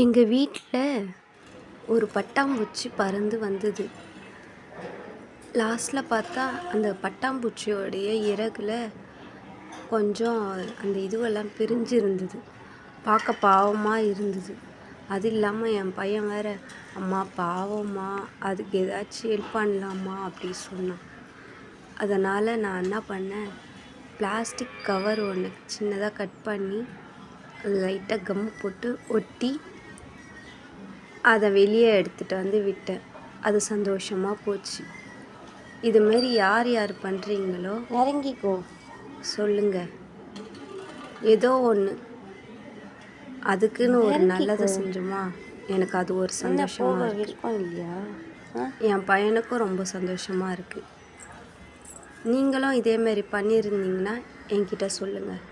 எங்கள் வீட்டில் ஒரு பட்டாம்பூச்சி பறந்து வந்தது. லாஸ்ட்டில் பார்த்தா அந்த பட்டாம்பூச்சியோடைய இறகுல கொஞ்சம் அந்த இதுவெல்லாம் பிரிஞ்சு இருந்தது. பார்க்க பாவமாக இருந்தது. அது இல்லாமல் என் பையன் வேற, அம்மா பாவம்மா, அதுக்கு ஏதாச்சும் ஹெல்ப் பண்ணலாமா அப்படி சொன்னான். அதனால் நான் என்ன பண்ணேன், பிளாஸ்டிக் கவர் ஒன்று சின்னதாக கட் பண்ணி லைட்டாக கம் போட்டு ஒட்டி அதை வெளியே எடுத்துகிட்டு வந்து விட்டேன். அது சந்தோஷமாக போச்சு. இதுமாரி யார் யார் பண்ணுறீங்களோ இறங்கிக்கோ சொல்லுங்கள். ஏதோ ஒன்று அதுக்குன்னு ஒரு நல்லதை செஞ்சோமா, எனக்கு அது ஒரு சந்தோஷமாக விருப்பம் இல்லையா? என் பையனுக்கும் ரொம்ப சந்தோஷமாக இருக்குது. நீங்களும் இதேமாரி பண்ணியிருந்தீங்கன்னா என்கிட்ட சொல்லுங்கள்.